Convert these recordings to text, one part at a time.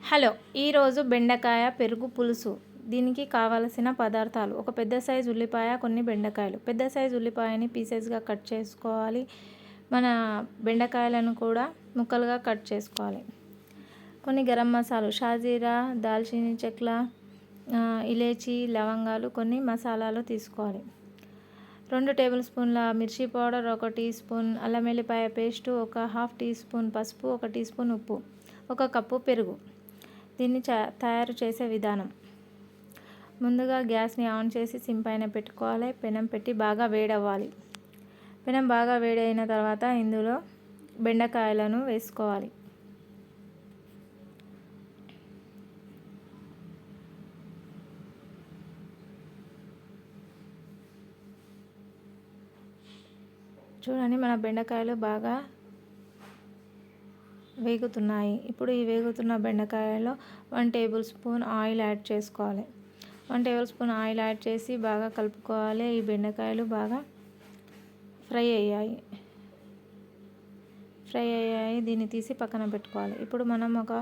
Hello, ఈరోజు బెండకాయ పెరుగు పులుసు. దీనికి కావలసిన పదార్థాలు: ఒక పెద్ద సైజు ఉల్లిపాయ, కొన్ని బెండకాయలు. పెద్ద సైజు ఉల్లిపాయని పీసెస్గా కట్ చేసుకోవాలి. మన బెండకాయలను కూడా ముక్కలుగా కట్ చేసుకోవాలి. కొన్ని గరం మసాలాలు: షాజీరా, దాల్చిని చెక్క, ఇలేచి, లవంగాలు, కొన్ని మసాలాలు తీసుకోవాలి. 2 టేబుల్ స్పూన్ల మిర్చి పౌడర్, 1 టీ స్పూన్ అల్లం వెల్లిపాయ పేస్టు, 1/2 టీ స్పూన్ పసుపు, 1 టీ స్పూన్ ఉప్పు, 1 కప్పు పెరుగు. దీన్ని తయారు చేసే విధానం: ముందుగా గ్యాస్ని ఆన్ చేసి సిమ్ పైన పెట్టుకోవాలి. పెనం పెట్టి బాగా వేడవ్వాలి. పెనం బాగా వేడైన తర్వాత ఇందులో బెండకాయలను వేసుకోవాలి. చూడండి, మన బెండకాయలు బాగా వేగుతున్నాయి. ఇప్పుడు ఈ వేగుతున్న బెండకాయలో 1 టేబుల్ స్పూన్ ఆయిల్ యాడ్ చేసుకోవాలి. 1 టేబుల్ స్పూన్ ఆయిల్ యాడ్ చేసి బాగా కలుపుకోవాలి. ఈ బెండకాయలు బాగా ఫ్రై అయ్యాయి. దీన్ని తీసి పక్కన పెట్టుకోవాలి. ఇప్పుడు మనం ఒక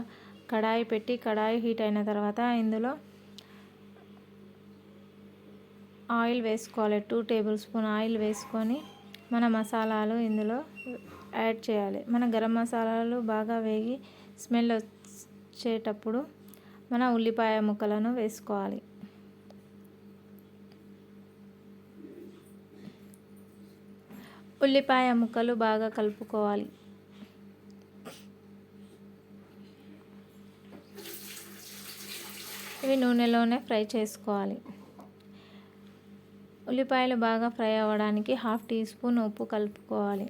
కడాయి పెట్టి, కడాయి హీట్ అయిన తర్వాత ఇందులో ఆయిల్ వేసుకోవాలి. 2 టేబుల్ స్పూన్ ఆయిల్ వేసుకొని మన మసాలాలు ఇందులో యాడ్ చేయాలి. మన గరం మసాలాలు బాగా వేగి స్మెల్ వచ్చేటప్పుడు మన ఉల్లిపాయ ముక్కలను వేసుకోవాలి. ఉల్లిపాయ ముక్కలు బాగా కలుపుకోవాలి. ఇవి నూనెలోనే ఫ్రై చేసుకోవాలి. ఉల్లిపాయలు బాగా ఫ్రై అవ్వడానికి 1/2 టీ స్పూన్ ఉప్పు కలుపుకోవాలి.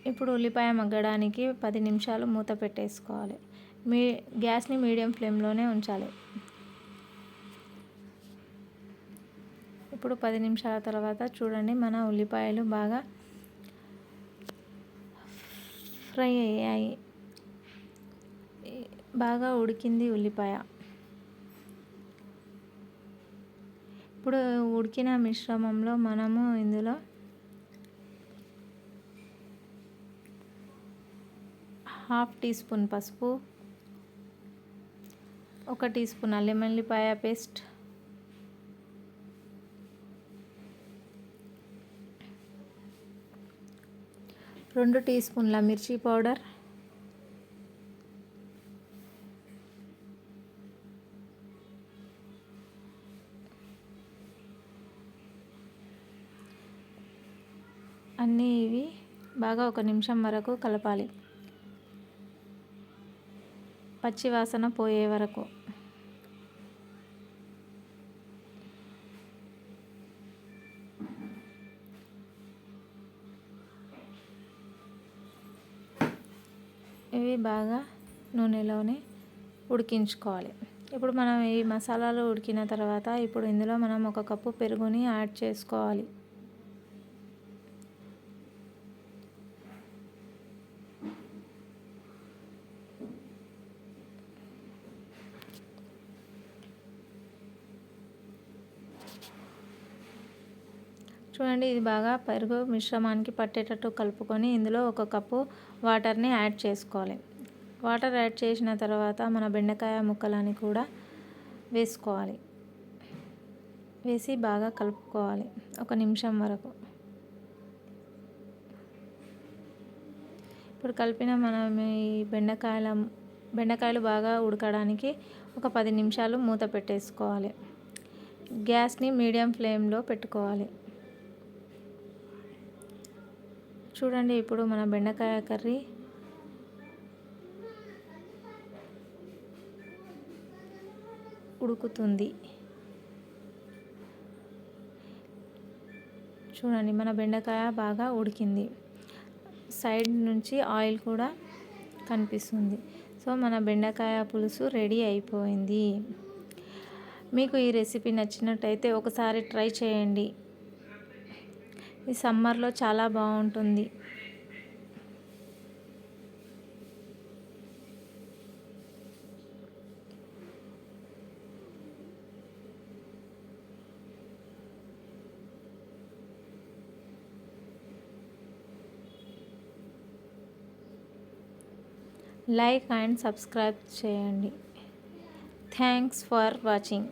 ఇప్పుడు ఉల్లిపాయ మగ్గడానికి 10 నిమిషాలు మూత పెట్టేసుకోవాలి. గ్యాస్ని మీడియం ఫ్లేమ్లోనే ఉంచాలి. ఇప్పుడు 10 నిమిషాల తర్వాత చూడండి, మన ఉల్లిపాయలు బాగా ఫ్రై అయ్యాయి. బాగా ఉడికింది ఉల్లిపాయ. ఇప్పుడు ఉడికిన మిశ్రమంలో మనము ఇందులో 1/2 టీ స్పూన్ పసుపు, 1 టీ స్పూన్ అల్లం వెల్లిపాయ పేస్ట్, 2 టీ స్పూన్ల మిర్చి పౌడర్, 2 ఇవి బాగా 1 నిమిషం వరకు కలపాలి. పచ్చి వాసన పోయే వరకు. ఇవి బాగా నూనెలోనే ఉడికించుకోవాలి. ఇప్పుడు మనం ఈ మసాలాలు ఉడికిన తర్వాత ఇప్పుడు ఇందులో మనం 1 కప్పు పెరుగుని యాడ్ చేసుకోవాలి. చూడండి, ఇది బాగా పెరుగు మిశ్రమానికి పట్టేటట్టు కలుపుకొని ఇందులో 1 కప్పు వాటర్ని యాడ్ చేసుకోవాలి. వాటర్ యాడ్ చేసిన తర్వాత మన బెండకాయ ముక్కలని కూడా వేసుకోవాలి. వేసి బాగా కలుపుకోవాలి 1 నిమిషం వరకు. ఇప్పుడు కలిపిన మనం ఈ బెండకాయలు బాగా ఉడకడానికి ఒక 10 నిమిషాలు మూత పెట్టేసుకోవాలి. గ్యాస్ని మీడియం ఫ్లేమ్లో పెట్టుకోవాలి. చూడండి, ఇప్పుడు మన బెండకాయ కర్రీ ఉడుకుతుంది. చూడండి, మన బెండకాయ బాగా ఉడికింది. సైడ్ నుంచి ఆయిల్ కూడా కనిపిస్తుంది. సో మన బెండకాయ పులుసు రెడీ అయిపోయింది. మీకు ఈ రెసిపీ నచ్చినట్టయితే ఒకసారి ట్రై చేయండి. ఈ సమ్మర్లో చాలా బాగుంటుంది. లైక్ అండ్ సబ్స్క్రైబ్ చేయండి. Thanks for watching.